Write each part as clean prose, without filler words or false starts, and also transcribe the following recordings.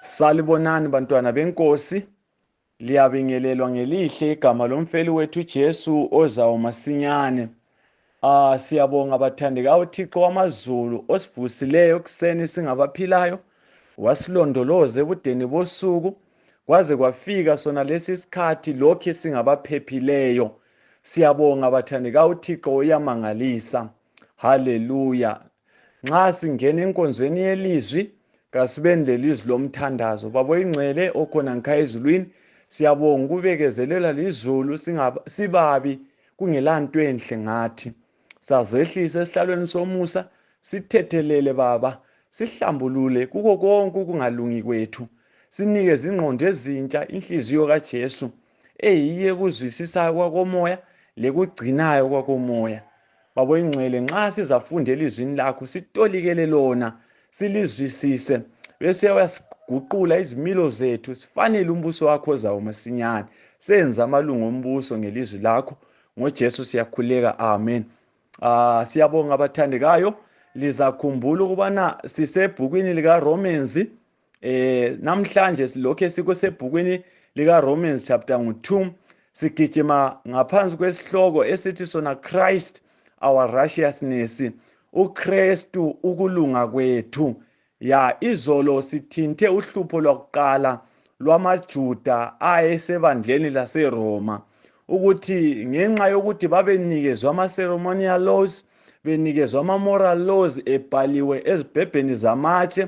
Salibonani bantwana benkosi, liyabingelelwa ngelihle igama lomfeli wethu Jesu ozayo masinyane. Siyabonga bathandekayo uThixo wamazulu osivusileyo kuseni singabaphilayo, wasilondoloza ebudeni bosuku kwaze kwafika sona lesi sikhathi lokhe singabaphephileyo. Siyabonga bathandekayo uThixo uyamangalisa. Haleluya. Nxa singena enkonzweni yelizwi kasibeni lelizwi lomthandazo. Baba ingcwele okhona ngikhaya ezulwini, siyabonga ukubekezelela lizulu sibabi kungelanto enhle ngathi. Sazehlisa esihlalweni somusa, sithethelele Baba, sihlambulule kuko konke ukungalungi kwethu. Sinikeze ingqondo ezintsha, inhliziyo kaJesu eyiyo ekuzwisisayo kwakomoya lekugcinayo kwakomoya. Baba ingcwele, nxa sizafunda elizwini lakho sitolikele lona, silizwisise bese uyasiguqula izimilo zethu sifanele umbuso wakho ozayo masinyane. Senza amalungu ombuso ngelizwi lakho, ngoJesu siyakhuleka, amen. Siyabonga abathandekayo, lizakhumbula ukubana sisebhukwini likaRomans. Namhlanje silokhe sikusebhukwini likaRomans chapter 2, sigijima ngaphansi kwesihloko esithi sona Christ our righteousness, uKristu ukulunga kwethu. Izolo sithinte uhlupho lwakuqala lwamaJuda ayesebandleni laseRoma, ukuthi ngenxa yokuthi babenikezwa ama-ceremonial laws, benikezwa ama-moral laws ebhaliwe ezibhebheni zamatshe,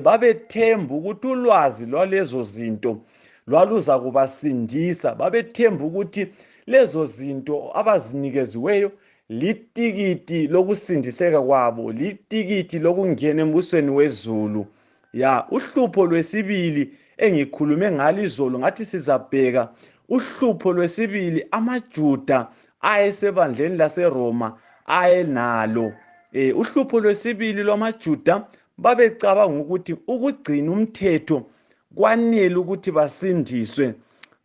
babethemba ukuthi ulwazi lwalezo zinto lwaluza kubasindisa. Babethemba ukuthi lezo zinto abazinikeziweyo litikiti lokusindiseka kwabo, litikiti lokungena embusweni wezulu. Uhlupho lwesibili engikhulume ngalo izolo ngathi sizabheka uhlupho lwesibili amaJuda ayesebandleni laseRoma ayenalo. Uhlupho lwesibili lwamaJuda, babecabanga ukuthi ukugcina umthetho kwanele ukuthi basindiswe.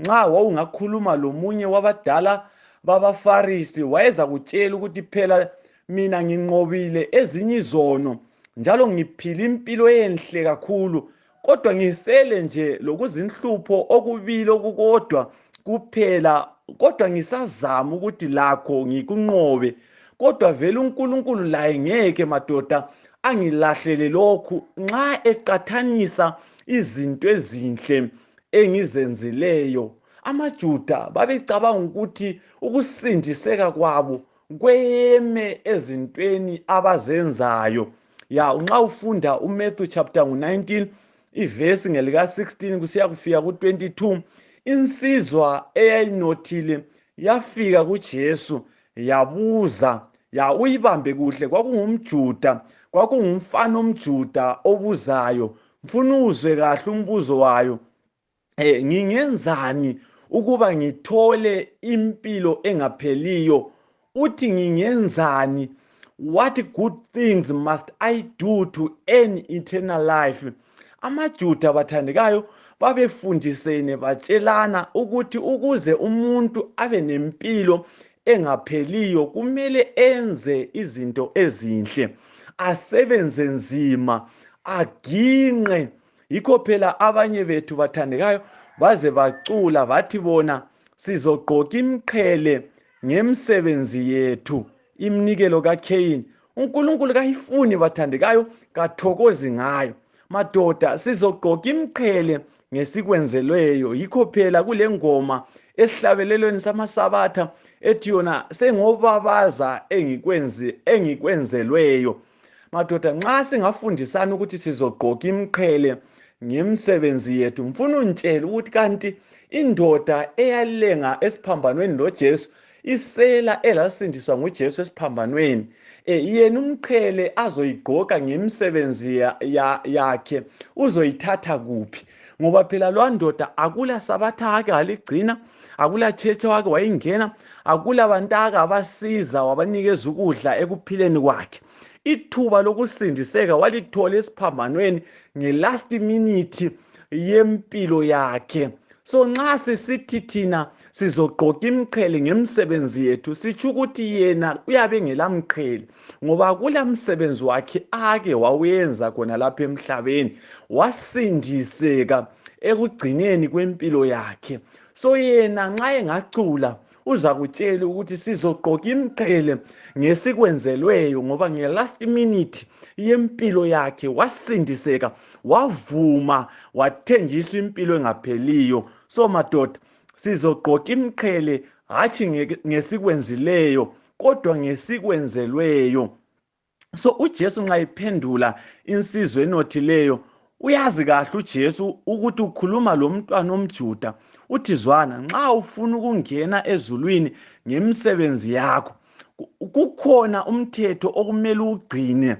Nxa wawungakhuluma lomunye wabadala babaFarisi, wayeza kutshela ukuthi phela mina nginqobile ezinye izono njalo ngiphila impilo enhle kakhulu, kodwa ngisele nje lokuzinhlupho okubili okukodwa kuphela, kodwa ngisazama ukuthi lakho ngikunqobe. Kodwa vele uNkulunkulu laye ngeke madoda angilahlele lokhu nxa eqathanisa izinto ezinhle engizenzileyo. AmaJuda babecabanga ukuthi ukusindiseka kwabo kweme ezintweni abazenzayo. Nxa ufunda uMatthew chapter 19 ivesi ngelika 16 kusiya kufika ku-22, insizwa eyayinothile yafika kuJesu yabuza, uyibambe kuhle, kwakungumJuda, kwakungumfana omJuda obuzayo. Mfuna uzwe kahle umbuzo wayo, ngingenzani ukuba ngithole impilo engapheliyo? Uthi ngingenzani? What good things must I do to earn eternal life? AmaJuda bathandekayo babefundisene batshelana ukuthi ukuze umuntu abe nempilo engapheliyo kumele enze izinto ezinhle, asebenze nzima, aginqe. Yikho phela abanye bethu bathandekayo baze bacula bathi bona sizogqoka imqhele ngemsebenzi yethu, iminikelo kaKhayini. uNkulunkulu kayifuni bathandekayo, kathokozi ngayo. Madoda, sizogqoka imqhele ngesikwenzelweyo. Yikho phela kule ngoma esihlabelelweni samasabatha ethi yona sengobabaza engikwenzelweyo. Madoda, nxa singafundisana ukuthi sizogqoka imqhele ngemsebenzi yethu, mfuna untshela ukuthi kanti indoda eyalenga esiphambanweni loJesu, isela elasindiswa nguJesu esiphambanweni, yena umqhele azoyigqoka ngemsebenzi yakhe uzoyithatha kuphi? Ngoba phela lwandoda akula sabatha ake waligcina, akula tshethe wake wayingena, akula bantu ake abasiza wabanikeza ukudla ekuphileni kwakhe. Ithuba lokusindiseka walithola esiphambanweni ngelast minute yempilo yakhe. So nxa sisithi thina sizogqoka imqhele ngemsebenzi yethu sitsho ukuthi yena uyabe engelamqhele ngoba kulamsebenzi wakhe ake wawenza khona lapha emhlabeni wasindiseka ekugcineni kwempilo yakhe. So yena nxa engacula uzakutshela ukuthi sizogqoka imqhele ngesikwenzelweyo ngoba nge-last minute yempilo yakhe wasindiseka wavuma wathenjiswa impilo engapheliyo. So madoda, sizogqoka imqhele hatshi ngesikwenzileyo kodwa ngesikwenzelweyo. So uJesu nxa iphendula insizwa enothileyo uyazi kahle uJesu ukuthi ukhuluma lomntwana omJuda uthi zwana, nxa ufuna ukungena ezulwini ngemsebenzi yakho kukhona umthetho okumele ugcine.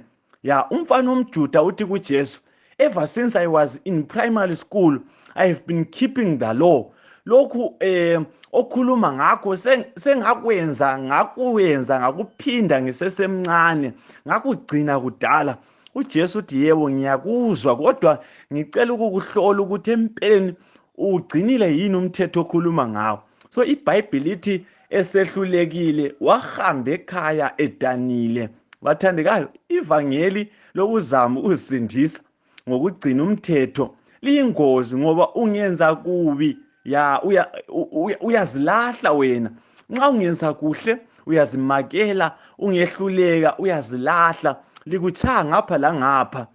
Umfana omJuda uthi kuJesu, ever since I was in primary school I have been keeping the law. Lokhu okhuluma ngakho sengakwenza ngakuphinda ngisesemncane ngakugcina kudala. uJesu uthi yebo ngiyakuzwa kodwa ngicela ukukuhlola ukuthi empeleni ugcinile yini umthetho okhuluma ngawo. So iBhayibheli lithi esehlulekile wahamba ekhaya edanile. Bathandekayo, ivangeli lokuzama ukuzisindisa ngokugcina umthetho liyingozi ngoba ungenza kubi uyazilahla wena. Nxa ungenza kuhle uyazimakela, ungehluleka uyazilahla, likutshaya ngapha langapha.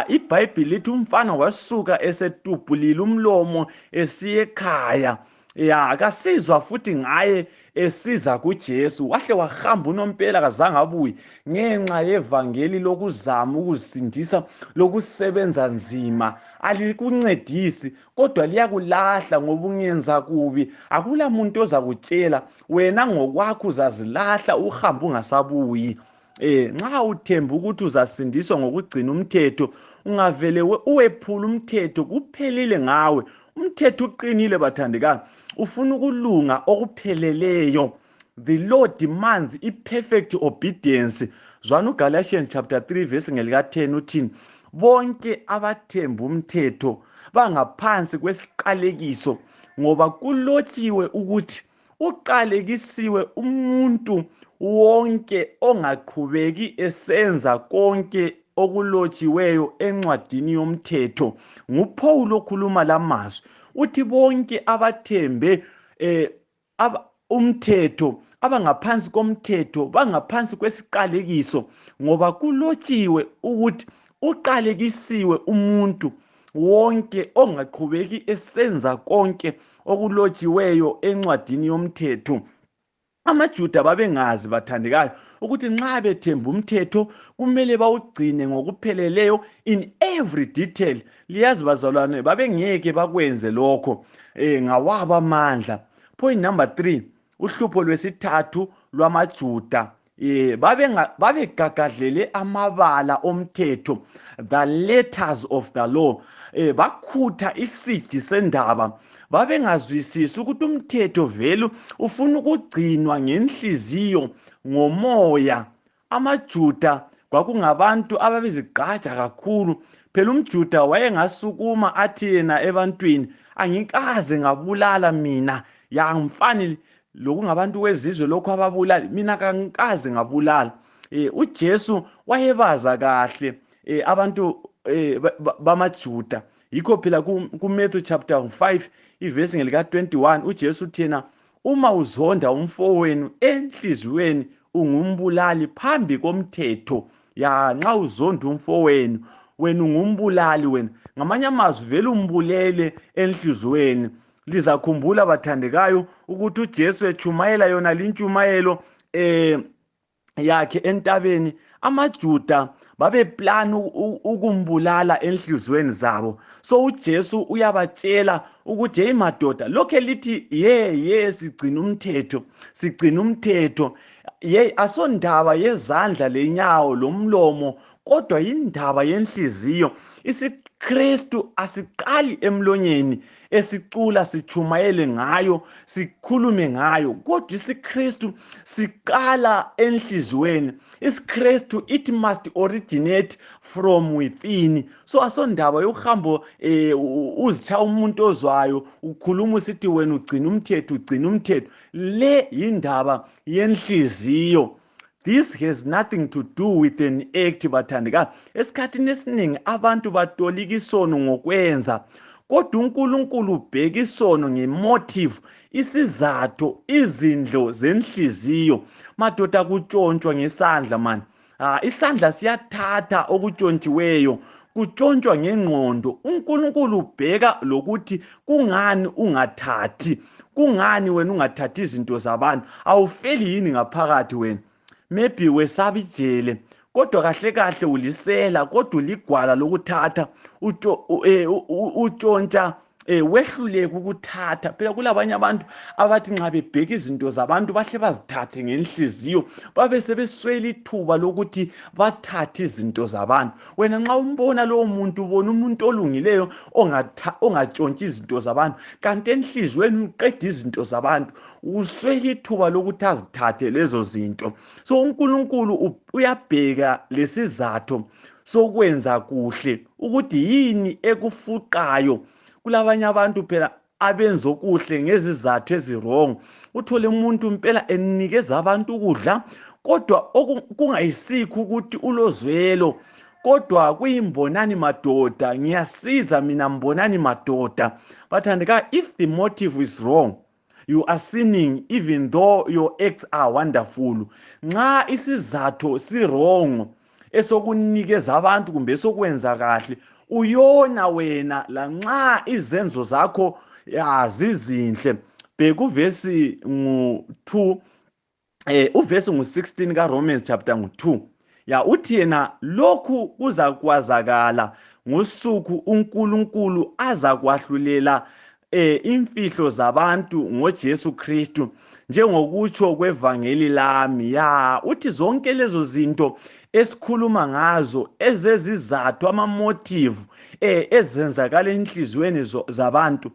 iBhayibheli lithi umfana wasuka esetubhulile umlomo esiya ekhaya. Kasizwa futhi ngaye esiza kuJesu, wahle wahamba unompela kazange abuye ngenxa yevangeli lokuzama ukuzisindisa lokusebenza nzima. Alikuncedisi kodwa liyakulahla ngoba ungenza kubi. Akula muntu ozakutshela, wena ngokwakho uzazilahla uhambe ungasabuyi. Nxa uthemba ukuthi uzasindiswa ngokugcina umthetho, ungavele uwephula umthetho kuphelile ngawe. Umthetho uqinile bathandekayo, ufuna ukulunga okupheleleyo. The law demands i-perfect obedience. Zwana uGalatians chapter 3 verse ngelika-10 uthini? Bonke abathemba umthetho bangaphansi kwesiqalekiso ngoba kulotshiwe ukuthi uqalekisiwe umuntu wonke ongaqhubeki esenza konke okulotshiweyo encwadini yomthetho. nguPawulu okhuluma lamazwi uthi bonke abathembe umthetho abangaphansi komthetho bangaphansi kwesiqalekiso ngoba kulotshiwe ukuthi uqalekisiwe umuntu wonke ongaqhubeki esenza konke okulotshiweyo encwadini yomthetho. AmaJuda babengazi bathandekayo ukuthi nxa bethemba umthetho kumele bawugcine ngokupheleleyo in every detail. Liyazi bazalwane, babengeke bakwenze lokho ngawabo amandla. Point number 3, uhlupho lwesithathu lwamaJuda. Babegagadlele amabala omthetho, the letters of the law. Bakhutha isiji sendaba. Babengazwisisi ukuthi umthetho vele ufuna ukugcinwa ngenhliziyo ngomoya. AmaJuda kwakungabantu ababezigqaja kakhulu. Phela umJuda wayengasukuma athi yena ebantwini, angikaze ngabulala mina. Ngifani lokungabantu kwezizwe lokho ababulala, mina kangikaze ngabulala. uJesu wayebaza kahle abantu bamaJuda. Yikho phela kuMatthew chapter 5 ivesi ngelika-21 uJesu uthena, uma uzonda umfowenu enhliziyweni ungumbulali phambi komthetho. Nxa uzonda umfowenu wena ungumbulali wena. Ngamanye amazwi vele umbulele enhliziyweni. Lizakhumbula bathandekayo ukuthi uJesu echumayela yona lintshumayelo yakhe entabeni, amaJuda babeplana ukumbulala enhliziyweni zabo. So uJesu uyabatshela ukuthi hey madoda, lokho lithi sigcina umthetho, asondaba yezandla lenyawo lomlomo kodwa indaba yenhliziyo. isiKristu asiqali emlonyeni esicula sichumayele ngayo sikhulume ngayo, kodwa isiKristu siqala enhlizweni. isiKristu it must originate from within. So asondaba yokuhambo uzitha umuntu ozwayo ukhuluma usithi wena ugcina umthetho. Le yindaba yenhliziyo. This has nothing to do with an act bathandekayo. Esikhathini esiningi abantu batolika isono ngokwenza, kodwa uNkulunkulu ubheka isono ngemotive, isizathu, izindlo zenhliziyo. Madoda kutshontshwa ngesandla man. Isandla siyathatha okutshontshiweyo kutshontshwa ngengqondo. uNkulunkulu ubheka lokuthi kungani ungathathi, kungani wena ungathathi izinto zabantu. Awufeli yini ngaphakathi wena? Maybe wesaba ijele, kodwa kahle kahle ulisela, kodwa uligwala lokuthatha utshontsha wehluleka ukuthatha. Phela kulabanye abantu abathi nxa bebheka izinto zabantu bahle bazithathe ngenhliziyo, babe sebeswela ithuba lokuthi bathathe izinto zabantu. Wena nxa umbona lowo muntu, ubona umuntu olungileyo ongatshontshi izinto zabantu, kanti enhliziyweni uqeda izinto zabantu, uswela ithuba lokuthi azithathe lezo zinto. So uNkulunkulu uyabheka lesizathu sokwenza kuhle ukuthi yini ekufuqayo. Kulabanye abantu phela abenza okuhle ngezizathu ezirong. Uthole umuntu impela enikeza abantu ukudla, kodwa kungayisikho ukuthi ulozwelo, kodwa kuyimbonani madoda, ngiyasiza mina mbonani madoda. Bathandeka, if the motive is wrong, you are sinning even though your acts are wonderful. Nxa isizathu si-wrong esokunikeza abantu kumbe esokwenza kahle, uyona wena lanxa izenzo zakho zizinhle. Bheka uvesi ngu-2 uvesi ngu-16 kaRomans chapter ngu-2. Uthi yena lokhu kuzakwazakala ngosuku uNkulunkulu azakwahlulela imfihlo zabantu ngoJesu Kristu, njengokutsho kwevangeli lami. Uthi zonke lezo zinto esikhuluma ngazo ezezizathu, ama-motive ezenzakala enhliziyweni zabantu,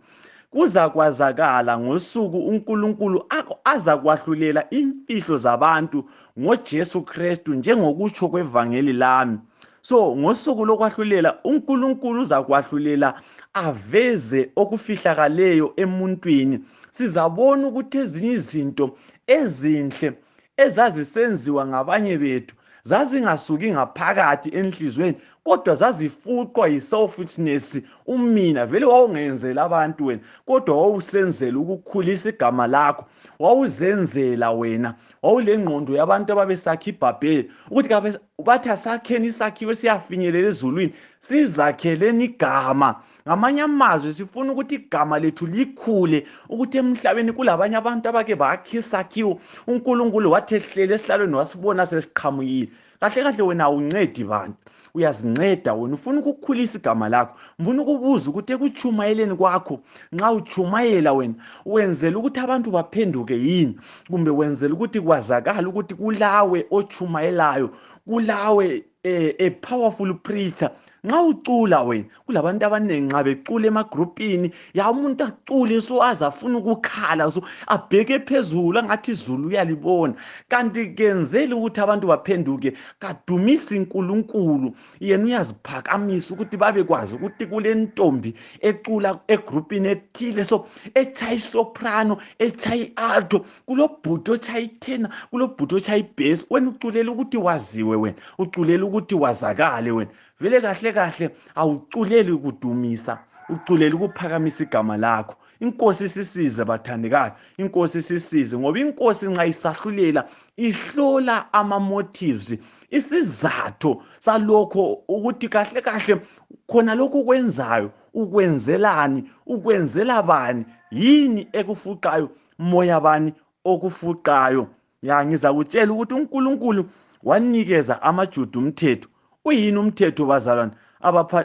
kuzakwazakala ngosuku uNkulunkulu azakwahlulela imfihlo zabantu ngoJesu Kristu, njengokutsho kwevangeli lami. So ngosuku lokwahlulela uNkulunkulu uzakwahlulela aveze okufihlakaleyo emuntwini. Sizabona ukuthi ezinye izinto ezinhle ezazisenziwa ngabanye bethu zazingasuki ngaphakathi enhlizweni, kodwa zazifuqwa yi-selfishness. Umina vele wawungenzela abantu wena, kodwa wawusenzela ukukhulisa igama lakho. Wawuzenzela wena, wawulengqondo yabantu ababesakha iBhabheli ukuthi bathi asakheni isakhiwo siyafinyelela ezulwini, sizakheleni igama. Ngamanye amazwi sifuna ukuthi igama lethu likhule, ukuthi emhlabeni kulabanye abantu abake bakha isakhiwo, uNkulunkulu wathi ehlele esihlalweni wasibona sesiqhamukile. Kahle kahle wena awuncedi bantu, uyazinceda wena, ufuna ukukhulisa igama lakho. Ngifuna ukubuza ukuthi ekuchumayeleni kwakho, nxa uchumayela wena wenzela ukuthi abantu baphenduke yini, kumbe wenzela ukuthi kwazakala ukuthi kulawe ochumayelayo, kulawe a powerful preacher? Nxa ucula wena, kulabantu abaningi nxa becula emagrupini, umuntu acule so azafuna ukukhala, so abheke phezulu angathi izulu uyalibona, kanti kenzela ukuthi abantu baphenduke, kadumisi uNkulunkulu. Yena uyaziphakamisa ukuthi babekwazi ukuthi kule ntombi ecula egrupini ethile, so echaya isoprano, echaya i-alto, kulobhuti ochaya itena, kulobhuti ochaya ibass. Wena uculela ukuthi waziwe, wena uculela ukuthi wazakale. Wena vele kahle kahle awuculeli ukudumisa, uculela ukuphakamisa igama lakho. Inkosi sisize bathandekayo, inkosi sisize, ngoba inkosi nxa isahlulela ihlola ama-motives, isizathu salokho ukuthi kahle kahle khona lokho kwenzayo ukwenzelani, ukwenzela bani, yini ekufuqayo, moya bani okufuqayo. Ngizakutshela ukuthi uNkulunkulu wanikeza amaJuda umthetho. Uyini umthetho bazalwane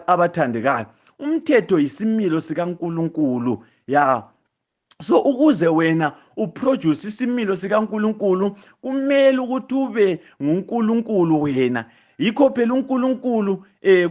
abathandekayo? Umthetho yisimilo sikaNkulunkulu. So ukuze wena uproduce isimilo sikaNkulunkulu, kumele ukuthi ube nguNkulunkulu wena. Yikho phela uNkulunkulu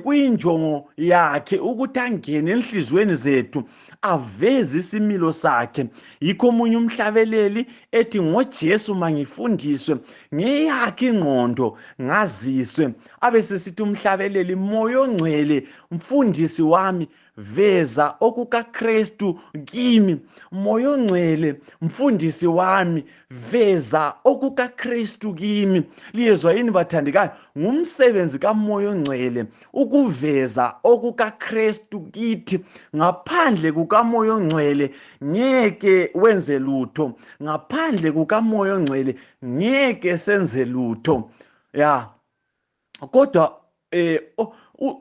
kuyinjongo yakhe ukuthi angene enhlizweni zethu aveze isimilo sakhe. Yikho omunye umhlabeleli ethi ngoJesu mangifundiswe ngeyakhe ingqondo ngaziswe. Abesesithi umhlabeleli, Moya oNgcwele mfundisi wami, veza okukaKristu kimi. Moya oNgcwele mfundisi wami, veza okukaKristu kimi. Liyezwa yini bathandekayo? Ngumsebenzi kaMoya oNgcwele ukuveza okukaKristu kithi. Ngaphandle kukaMoya oNgcwele ngeke wenze lutho. Ngaphandle kukaMoya oNgcwele ngeke senze lutho. Kodwa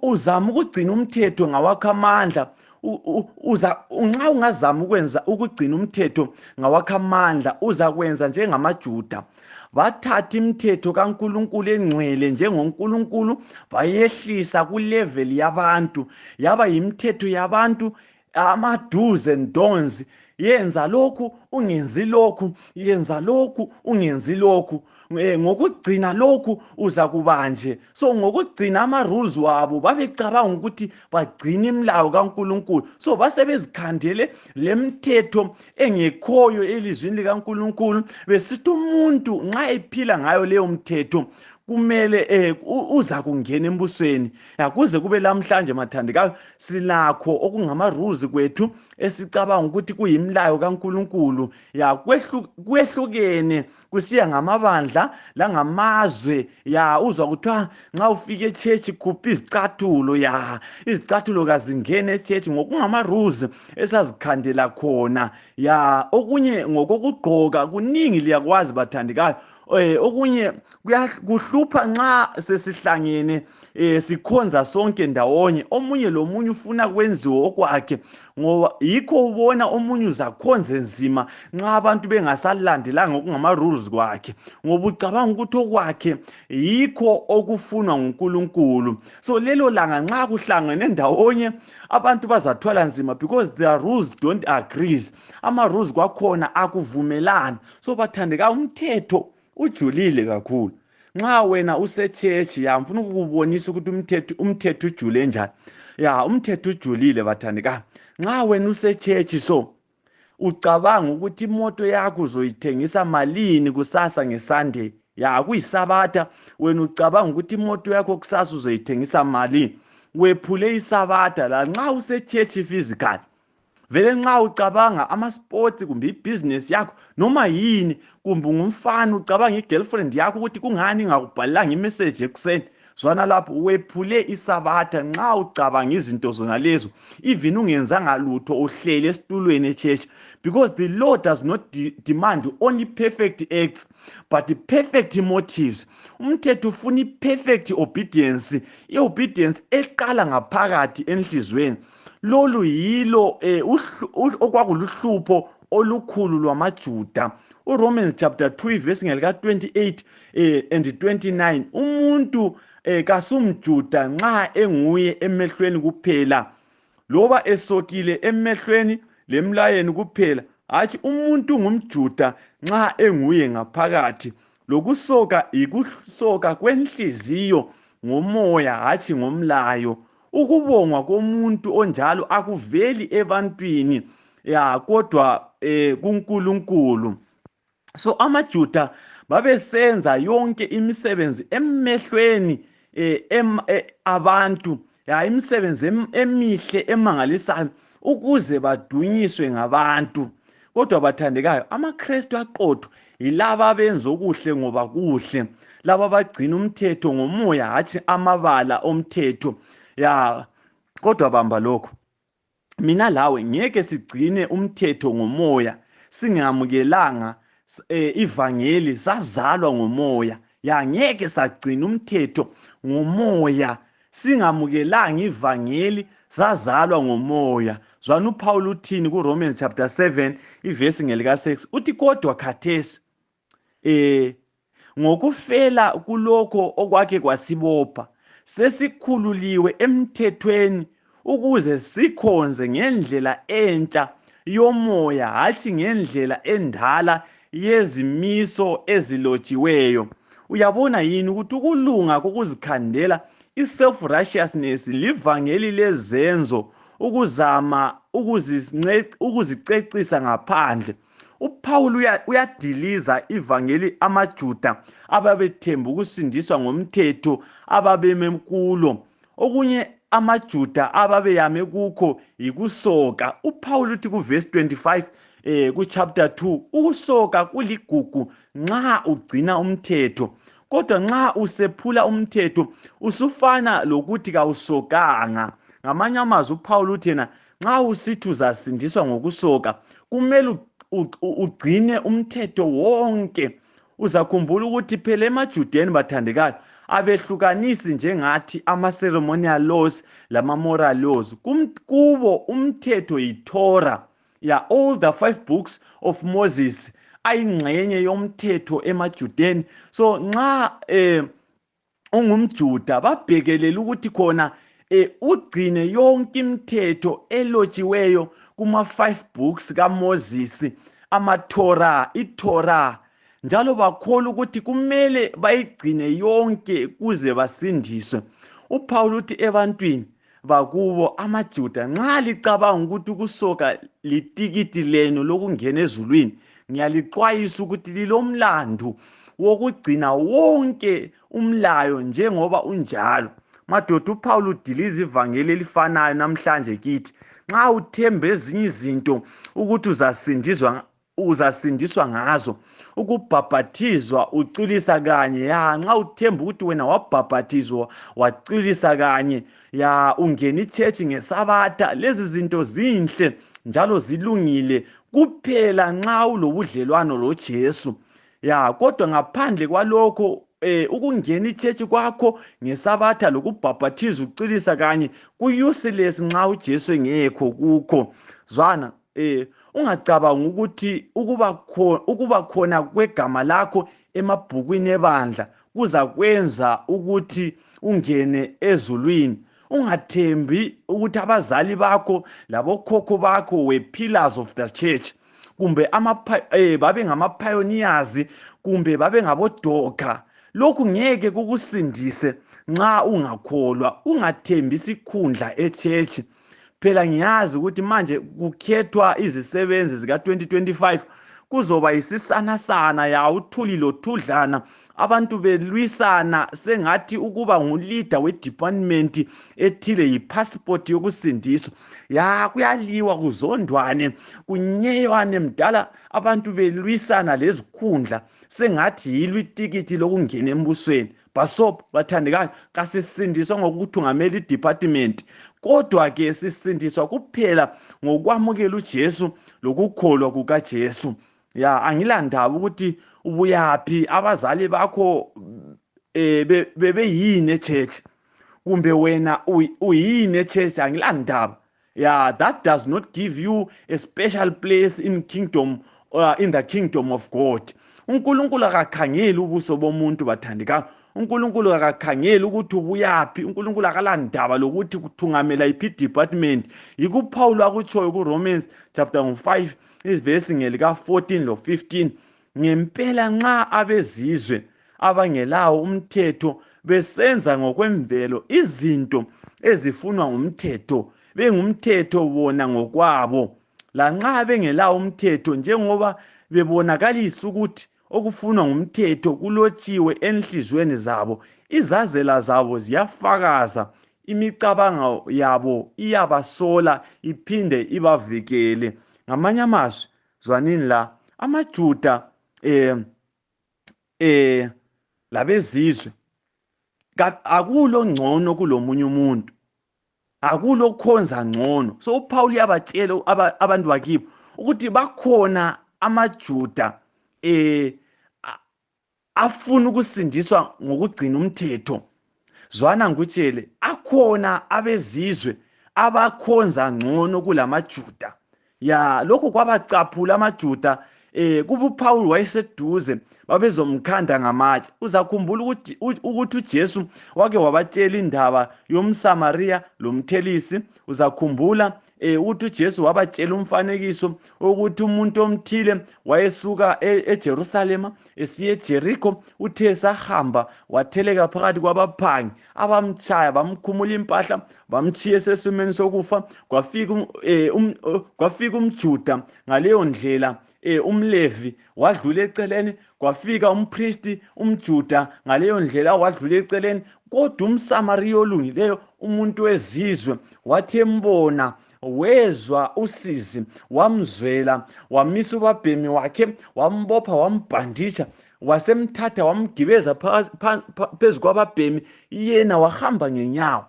uzama ukugcina umthetho ngawakho amandla. Nxa ungazama ukugcina umthetho ngawakho amandla, uzakwenza njengamaJuda. Bathatha imithetho kaNkulunkulu engcwele njengoNkulunkulu bayehlisa kulevel yabantu, yaba yimithetho yabantu, ama-do's and don'ts. Yenza lokhu ungenzi lokhu, yenza lokhu ungenzi lokhu. Ngokugcina lokhu uza kubanje. So ngokugcina ama-rules wabo babecabanga ukuthi bagcina imilayo kaNkulunkulu. So basebezikhandele le mithetho engekhoyo elizwini likaNkulunkulu, besithi umuntu nxa ephila ngayo leyo mthetho kumele uza kungena embusweni. Kuze kube lamhlanje mathandekayo silakho okungama-rules kwethu esicabanga ukuthi kuyimilayo kaNkulunkulu. Kwehlukene kusiya ngamabandla langamazwe. Uzwa kuthiwa nxa ufika echechi khupha izicathulo. Izicathulo kazingene echechi ngokungama-rules esazikhandela khona. Okunye ngokokugqoka kuningi liyakwazi bathandekayo. Okunye kuhlupha nxa sesihlangene sikhonza sonke ndawonye. Omunye lomunye ufuna kwenziwe okwakhe, ngoba yikho ubona omunye uzakhonze nzima nxa abantu bengasalandelanga okungama-rules kwakhe, ngoba ucabanga ukuthi okwakhe yikho okufunwa nguNkulunkulu. So lelo langa nxa kuhlangene ndawonye abantu bazathwala nzima because their rules don't agree. Ama-rules kwakhona akuvumelani. So bathandeka umthetho ujulile kakhulu. Nxa wena usechechi ngifuna ukukubonisa ukuthi umthetho ujule njani. Umthetho ujulile bathandeka. Nxa wena usechechi so ucabanga ukuthi imoto yakho uzoyithengisa malini kusasa ngeSunday, kuyiSabatha, wena ucabanga ukuthi imoto yakho kusasa uzoyithengisa malini, wephule iSabatha la nxa usechechi physical. Vele nxa ucabanga ama-sports kumbe ibhizinesi yakho noma yini, kumbe ngumfana ucabanga i-girlfriend yakho ukuthi kungani ngakubhalelanga imessage ekuseni, zwana lapho wephule iSabatha. Nxa ucabanga izinto zona lezo, even ungenzanga lutho, uhlele esitulweni echechi, because the law does not demand only perfect acts but perfect motives. Umthetho ufuna i-perfect obedience, i-obedience eqala ngaphakathi enhlizweni. Lolu yilo okwakuluhlupho olukhulu lwamaJuda. uRomans chapter 2 verse ngelika 28 and 29. Umuntu kasumJuda nxa enguye emehlweni kuphela, loba esokile emehlweni lemlayeni kuphela. Hatshi umuntu ngumJuda nxa enguye ngaphakathi. Lokusoka ikusoka kwenhliziyo ngomoya, hatshi ngomlayo. Ukubongwa komuntu onjalo akuveli ebantwini, kodwa kuNkulunkulu. So amaJuda babesenza yonke imisebenzi emehlweni abantu, imisebenzi emihle emangalisayo ukuze badunyiswe ngabantu. Kodwa bathandekayo, amaKristu aqotho yilaba abenza okuhle ngoba kuhle, laba bagcina umthetho ngomoya, hatshi amabala omthetho. Kodwa bamba lokho, mina lawe ngeke sigcine umthetho ngomoya singamukelanga ivangeli sazalwa ngomoya. Ngeke sagcina umthetho ngomoya singamukelanga ivangeli sazalwa ngomoya. Zwana uPaul uthini kuRomans chapter 7 ivesi ngelika 6, uthi kodwa khathesi ngokufela kulokho okwakhe kwasibopha sesikhululiwe emthethweni ukuze sikhonze ngendlela entsha yomoya, hatshi ngendlela endala yezimiso ezilotshiweyo. Uyabona yini ukuthi ukulunga kokuzikhandela i-self righteousness livangeli lezenzo ukuzama ukuzicecisa ngaphandle. uPaul uyadiliza ivangeli amaJuda ababethemba ukusindiswa ngomthetho ababeme kulo. Okunye amaJuda ababeyame kukho yikusoka. uPaul uthi kuverse 25 kuchapter 2, ukusoka kuligugu nxa ugcina umthetho, kodwa nxa usephula umthetho usufana lokuthi kawusokanga. Ngamanye amazwi uPaul uthi yena nxa usithi uzasindiswa ngokusoka kumele ugcine umthetho wonke. Uzakhumbula ukuthi phela emaJudeni bathandekayo abehlukanisi njengathi ama-ceremonial laws lama-moral laws. Kubo umthetho yiTorah, all the 5 books of Moses ayingxenye yomthetho emaJudeni. So nxa ungumJuda babhekelele ukuthi khona ugcine yonke imithetho elotshiweyo kuma-5 books kaMoses, iTorah, njalo bakholwa ukuthi kumele bayigcine yonke kuze basindiswe. uPaul uthi ebantwini bakubo amaJuda, nxa licabanga ukuthi ukusoka litikiti lenu lokungena ezulwini, ngiyalixwayisa ukuthi lilomlandu wokugcina wonke umlayo njengoba unjalo. Madoda, uPaul udiliza ivangeli elifanayo namhlanje kithi. Nxa uthemba ezinye izinto ukuthi uzasindiswa ngazo, ukubhaphathizwa ucilisa kanye, nxa uthemba ukuthi wena wabhaphathizwa wacilisa kanye, ungena ichurch ngeSabatha, lezi zinto zinhle njalo zilungile kuphela nxa ulobudlelwano loJesu. Kodwa ngaphandle kwalokho ukungena ichurch kwakho ngeSabatha lokubhaphathiza ucilisa kanye ku-useless nxa uJesu engekho kukho. Zwana, ungacabanga ukuthi ukuba khona kwegama lakho emabhukwini ebandla kuzakwenza ukuthi ungene ezulwini. Ungathembi ukuthi abazali bakho labokhokho bakho were pillars of the church, kumbe babe ngama-pioneers, kumbe babe ngabodoka. Lokhu ngeke kukusindise nxa ungakholwa. Ungathembi isikhundla echurch. Phela ngiyazi ukuthi manje kukhethwa izisebenzi zika-2025 kuzoba yisisanasana, uthuli lothudlana, abantu belwisana sengathi ukuba nguleader we-department ethile yipassport yokusindiswa. Kuyaliwa, kuzondwane, kunyewane mdala, abantu belwisana lezikhundla sengathi yilo itikiti lokungena embusweni. Basopo bathandekayo, kasisindiswa ngokuthungamela i-department, kodwa ke sisindiswa kuphela ngokwamukela uJesu lokukholwa kukaJesu. Angilandaba ukuthi ubuyaphi, abazali bakho bebeyini echurch, kumbe wena uyini echurch, angilandaba. That does not give you a special place in the kingdom of God. uNkulunkulu akakhangeli ubuso bomuntu bathandekayo. uNkulunkulu akakhangeli ukuthi ubuyaphi. uNkulunkulu akalandaba lokuthi kuthungamela yiphi department. YikuPaul akutshoyo kuRomans chapter 5 isivesi ngelika-14 lo-15, ngempela nxa abezizwe abangelawo umthetho besenza ngokwemvelo izinto ezifunwa ngumthetho, bengumthetho bona ngokwabo, lanxa bengelawo umthetho, njengoba bebonakalisa ukuthi okufunwa ngumthetho kulotshiwe enhliziyweni zabo, izazela zabo ziyafakaza, imicabango yabo iyabasola iphinde ibavikele. Ngamanye amazwi, zwanini la, amaJuda labezizwe akulo ngcono kulomunye umuntu, akulo khonza ngcono. So uPaul uyabatshela abantu bakibo ukuthi bakhona amaJuda afuna ukusindiswa ngokugcina umthetho. Zwana ngikutshele, akhona abezizwe abakhonza ngcono kulamaJuda. Lokho kwabacaphula amaJuda. Kuba uPaul wayeseduze babezomkhanda ngamatshe. Uzakhumbula ukuthi uJesu wake wabatshela indaba yomSamariya lomthelisi. uzakhumbula ukuthi uJesu wabatshela umfanekiso ukuthi umuntu omthile wayesuka eJerusalema esiye eJerikho, uthe sahamba watheleka phakathi kwabaphangi abamtshaya bamkhumula impahla bamtshiya esesimeni sokufa. Kwafika umJuda ngaleyo ndlela, umLevi wadlula eceleni, kwafika umpristi umJuda ngaleyo ndlela wadlula eceleni, kodwa umSamariya olungileyo, umuntu wezizwe, wathi embona wezwa usizi, wamzwela, wamisa ubabhemi wakhe, wambopha, wambhanditsha, wasemthatha wamgibeza phezu kwababhemi, yena wahamba ngenyawo.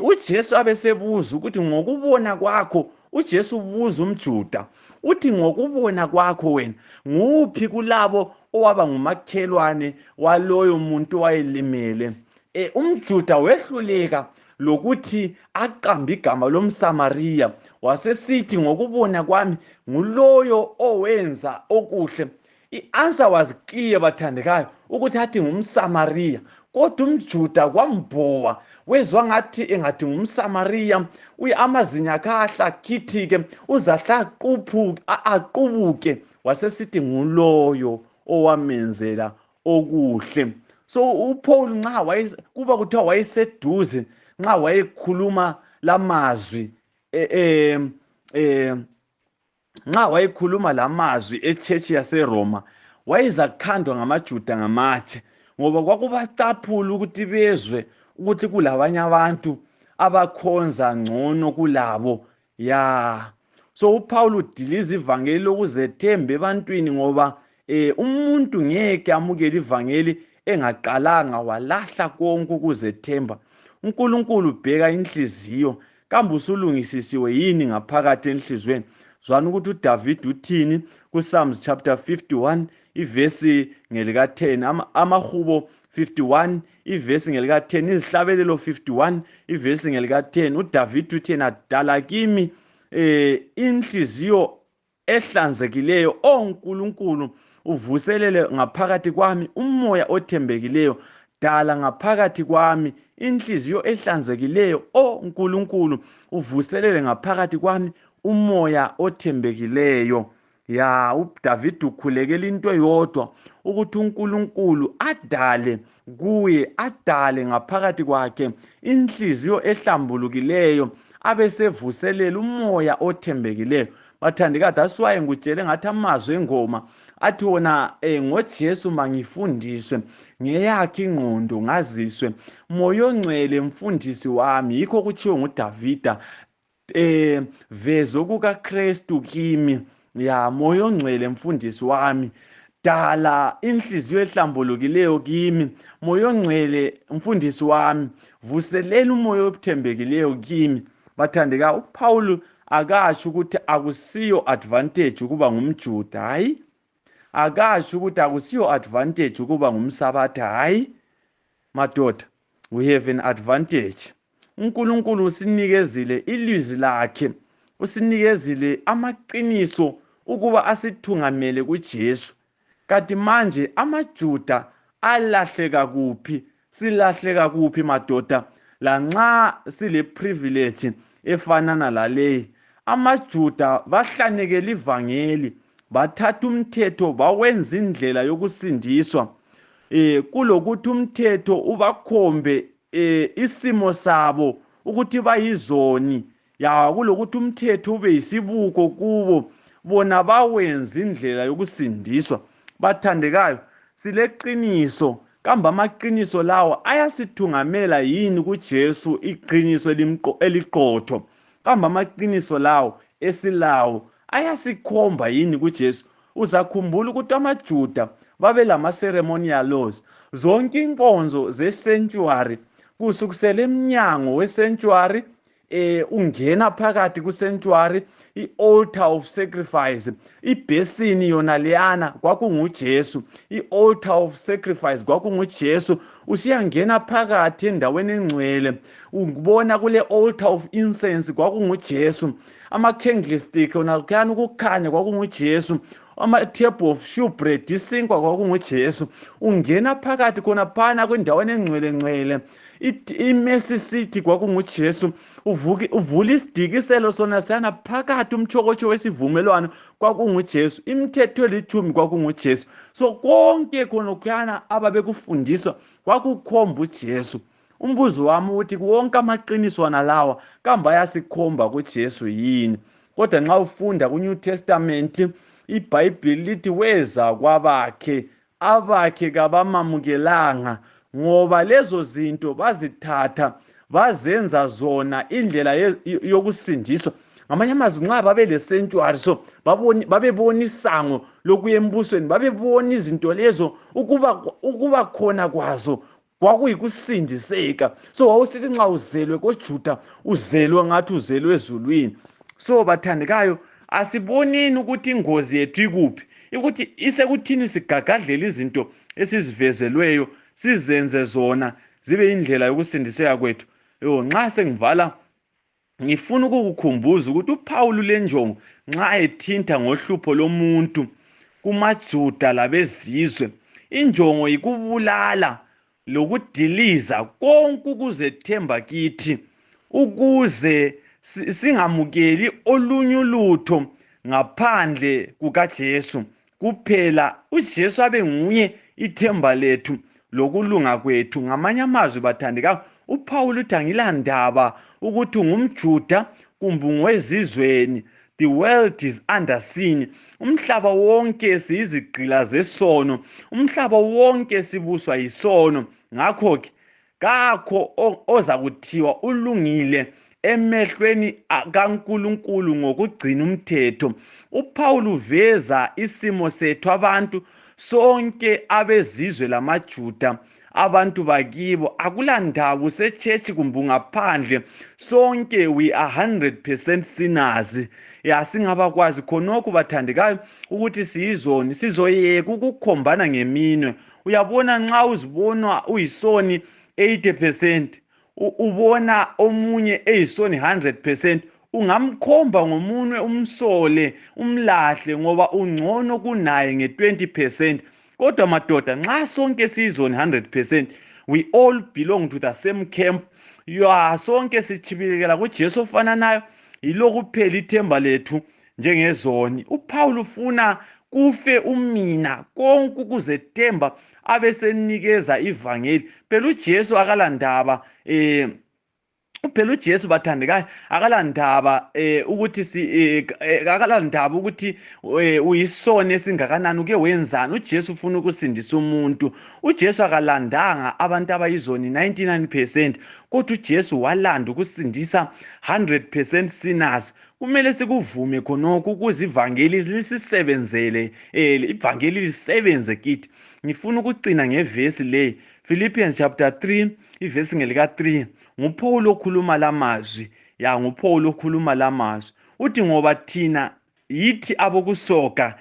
UJesu abesebuza ukuthi ngokubona kwakho, uJesu ubuza umJuda uthi ngokubona kwakho wena nguphi kulabo owaba ngumakhelwane waloyo muntu owayelimele? UmJuda wehluleka lokuthi aqambe igama lomSamariya, wasesithi ngokubona kwami nguloyo owenza okuhle. I-answer was clear bathandekayo, ukuthi athi ngumSamariya, kodwa umJuda kwambhowa, wezwa engathi ngumSamariya. Amazinyo akhe ahlakhithike, uzahla aqubuke, wasesithi nguloyo owamenzela okuhle. So uPaul nxa kuba kuthiwa wayeseduze nxa wayekhuluma lamazwi nxa wayekhuluma lamazwi eChurch yaseRoma, wayezakhandwa ngamaJuda ngamatshe, ngoba kwakubacaphula ukuthi bezwe ukuthi kulabanye abantu abakhonza ngcono kulabo. So uPaul udiliza ivangeli lokuzethemba ebantwini, ngoba umuntu ngeke amukele ivangeli engaqalanga walahla konke ukuzethemba. uNkulunkulu ubheka inhliziyo, kambe usulungisisiwe yini ngaphakathi enhlizweni? Zwana ukuthi uDavid uthini kuPsalms chapter 51 ivesi ngelika 10, amahubo 51 ivesi ngelika 10, izihlabelelo 51 ivesi ngelika 10. uDavid uthi yena, dala kimi inhliziyo ehlanzekileyo, oNkulunkulu uvuselele ngaphakathi kwami umoya othembekileyo. Dala ngaphakathi kwami inhliziyo ehlanzekileyo, oNkulunkulu uvuselele ngaphakathi kwami umoya othembekileyo. uDavid ukhulekela into eyodwa, ukuthi uNkulunkulu adale kuye, adale ngaphakathi kwakhe inhliziyo ehlambulukileyo, abesevuselela umoya othembekileyo. Bathandekazi, that's why ngikutshele ngathi amazwi engoma athi wona ngoJesu mangifundiswe, ngeyakhe ingqondo ngaziswe, moya ongcwele mfundisi wami. Yikho kutshiwo nguDavida, veza kukaKristu kimi, moya ongcwele mfundisi wami, dala inhliziyo ehlambulukileyo kimi. Moya ongcwele mfundisi wami, vuselela umoya othembekileyo kimi. Bathandeka, uPaul akasho ukuthi akusiyo advantage ukuba ngumJuda, hayi. Akasho ukuthi akusiyo advantage ukuba ngumSabatha, hayi. Madoda, we have an advantage. uNkulunkulu usinikezile ilizwi lakhe, usinikezile amaqiniso ukuba asithungamele kuJesu. Kanti manje amaJuda alahleka kuphi? Silahleka kuphi madoda? Lanxa sile privilege efanana laleyi, amaJuda bahlanekela ivangeli, bathatha umthetho bawenza indlela yokusindiswa. Kulokuthi umthetho ubakhombe isimo sabo ukuthi bayizoni, kulokuthi umthetho ube yisibuko kubo, bona bawenza indlela yokusindiswa. Bathandekayo, sileqiniso, kambe amaqiniso lawo ayasithungamela yini kuJesu, iqiniso eliqotho? Kambe amaqiniso lawo esilawo ayasikhomba yini kuJesu? Uzakhumbula ukuthi amaJuda babe lama-ceremonial laws. Zonke inkonzo ze-sanctuary, kusukisela emnyango we-sanctuary, ungena phakathi ku-sanctuary, i-altar of sacrifice, ibhesini yona leyana kwakunguJesu, i-altar of sacrifice kwakunguJesu. Usiyangena phakathi endaweni engcwele, ubona kule altar of incense kwakunguJesu. Ama-candlestick ona kuyani ukukhanya kwakunguJesu. ama-table of shewbread isinkwa kwakunguJesu. Ungena phakathi khonaphana kwindaweni engcwelengcwele iMercy Seat kwakunguJesu. Uvula isidikiselo sona siyana phakathi umtshokotsho wesivumelwano kwakunguJesu. Imithetho elithumi kwakunguJesu. So konke khonokhuyana ababekufundiswa kwakukhomba uJesu. Umbuzo wami uthi wonke amaqiniso lawa kambe ayasikhomba kuJesu yini? Kodwa nxa ufunda kuNew Testament iBhayibheli lithi weza kwabakhe, abakhe kabamamukelanga, ngoba lezo zinto bazithatha bazenza zona indlela yokusindiswa. Ngamanye amazwi nxa babelesentuary so babebona isango lokuya embusweni, babebona izinto lezo ukuba khona kwazo kwakuyikusindiseka. So wawusithi nxa uzelwe koJuda uzelwe ngathi uzelwe ezulwini. So bathandekayo, asiboneni ukuthi ingozi yethu ikuphi, ukuthi isekuthini sigagadlela izinto esizivezelweyo sizenze zona zibe indlela yokusindiseka kwethu. Nxa sengivala ngifuna ukukukhumbuza ukuthi uPawulu lenjongo nxa ethinta ngohlupho lomuntu kumaJuda labezizwe, injongo yikubulala lokudiliza konke ukuzethemba kithi, ukuze singamukeli olunye ulutho ngaphandle kukaJesu kuphela. uJesu abe nguye ithemba lethu lokulunga kwethu. Ngamanye amazwi bathandekayo, uPawulu uthi angilandaba ukuthi ungumJuda kumbe ungowezizweni, the world is under sin. Umhlaba wonke siyizigqila zesono, umhlaba wonke sibuswa yisono. Ngakho-ke kakho oza kuthiwa ulungile emehlweni kaNkulunkulu ngokugcina umthetho. uPawulu uveza isimo sethu abantu sonke abezizwe lamaJuda, abantu bakibo, akulandaba usechechi kumbe ngaphandle, sonke we are 100% sinners. Singabakwazi khonokho bathandekayo ukuthi siyizoni, sizoyeka ukukhombana ngeminwe. Uyabona nxa uzibona uyisoni 80%, ubona omunye eyisoni 100%, ungamkhomba ngomunwe umsole umlahle ngoba ungcono kunaye nge-20%. Kodwa madoda, nxa sonke siyizoni 100%, we all belong to the same camp. Sonke sichibilekela kuJesu ofananayo, yilokhu kuphela ithemba lethu njengezoni. uPawulu ufuna kufe umina konke ukuzethemba abesenikeza ivangeli. Phela uJesu akalandaba phela uJesu bathandekayo akalandaba ukuthi akalandaba ukuthi uyisona esingakanani uke wenzani. uJesu ufuna ukusindisa umuntu. uJesu akalandanga abantu abayizoni 99%, kodwa uJesu walanda ukusindisa 100% sinners. Kumele sikuvume khonokho ukuze ivangeli lisisebenzele, ivangeli lisebenze kithi. Ngifuna ukucina ngevesi le, Philippians chapter 3 ivesi ngelika 3. nguPawulu okhuluma lamazwi, nguPawulu okhuluma lamazwi. Uthi ngoba thina yithi abokusoka,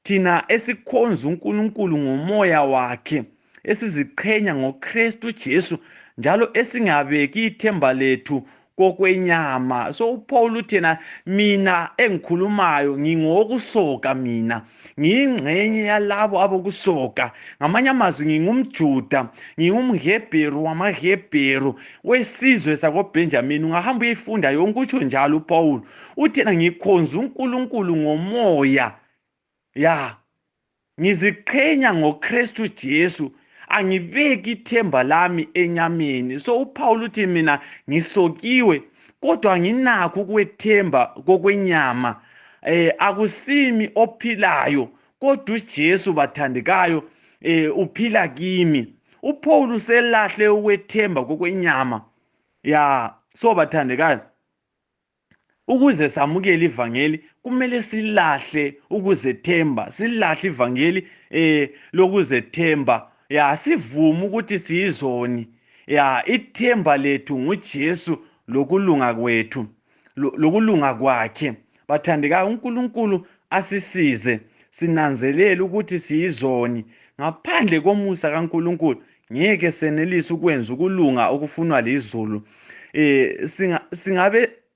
thina esikhonza uNkulunkulu ngomoya wakhe, esiziqhenya ngoKristu Jesu, njalo esingabeki ithemba lethu kokwenyama. So uPawulu uthena, mina engikhulumayo ngingokusoka, mina ngiyingxenye yalabo abokusoka. Ngamanye amazwi ngingumJuda, ngingumHebheru wamaHebheru, wesizwe sakoBenjamini. Ungahamba uyifunda yonke utsho njalo uPawulu. Uthena ngikhonza uNkulunkulu ngomoya, ngiziqhenya ngoKristu Jesu, angibeki ithemba lami enyameni. So uPawulu uthi mina ngisokiwe kodwa nginakho ukwethemba kokwenyama. Akusimi ophilayo kodwa uJesu bathandekayo uphila kimi. uPawulu selahle ukwethemba kokwenyama. So bathandekayo, ukuze samukele ivangeli kumele silahle ukuzethemba, silahle ivangeli lokuzethemba. Sivume ukuthi siyizoni. Ithemba lethu nguJesu lokulunga kwethu, lokulunga kwakhe. Bathandekayo, uNkulunkulu asisize sinanzelele ukuthi siyizoni. Ngaphandle komusa kaNkulunkulu ngeke senelise ukwenza ukulunga okufunwa lizulu.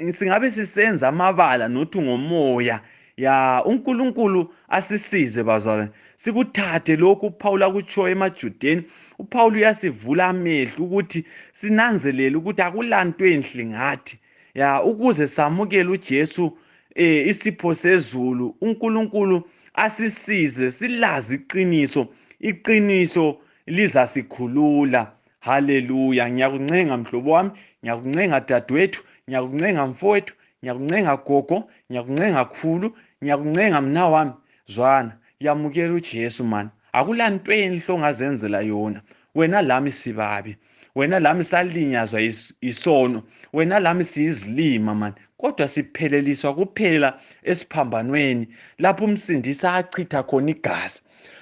Singabe sisenza amabala nothi ngomoya, Ya uNkulunkulu asisize bazalwane, sikuthathe lokhu uPaul akutshoyo emajudeni. uPaul uyasivula amehlo ukuthi sinanzelele ukuthi akulanto enhle ngathi, ya ukuze samukele uJesu isipho sezulu. uNkulunkulu asisize silazi iqiniso, iqiniso lizasikhulula. Haleluya! Ngiyakuncenga mhlobo wami, ngiyakuncenga dadewethu, ngiyakuncenga mfowethu, ngiyakuncenga gogo, ngiyakuncenga khulu, ngiyakuncenga mna wami, zwana, yamukela uJesu mani. Akulanto enhle ongazenzela yona. Wena lami sibabi, wena lami salinyazwa isono, wena lami siyizilima mani, kodwa sipheleliswa kuphela esiphambanweni lapho umsindisi achitha khona igazi.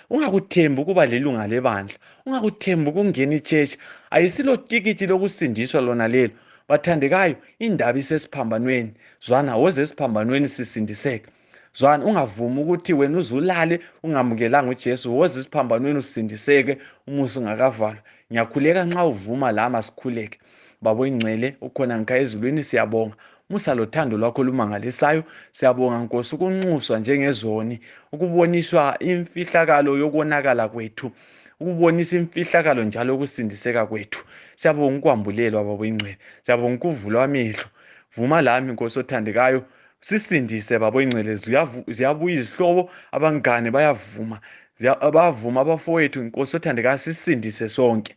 Ungakuthembi ukuba lilunga lebandla, ungakuthembi ukungena ichechi. Ayisilo tikiti lokusindiswa lona lelo. Bathandekayo, indaba isesiphambanweni. Zwana, woze esiphambanweni sisindiseke. Zwana, ungavumi ukuthi wena uzulale ungamukelanga uJesu. Woze esiphambanweni usindiseke umusa ungakavalwa. Ngiyakhuleka nxa uvuma la masikhuleke. Baba oyingcwele, ukhona ngika ezulwini, siyabonga. Musa lothando lwakho lumangalisayo. Siyabonga Nkosi ukunxuswa njengezoni, ukuboniswa imfihlakalo yokonakala kwethu, ukubonisa imfihlakalo njalo ukusindiseka kwethu. Siyabonga ukwambulelwa baba oyingcwele. Siyabonga ukuvulwa amehlo. Vuma lami Nkosi othandekayo, sisindise baba oyingcwele. Ziyabuya izihlobo, abangane bayavuma, bayavuma abafowethu Nkosi othandekayo, sisindise sonke.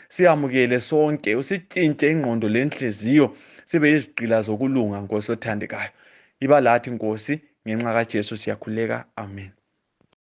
Siyamukele sonke, usitshintshe ingqondo lenhliziyo sibe yizigqila zokulunga Nkosi othandekayo. Iba lathi Nkosi, ngenxa kaJesu siyakhuleka. Amen.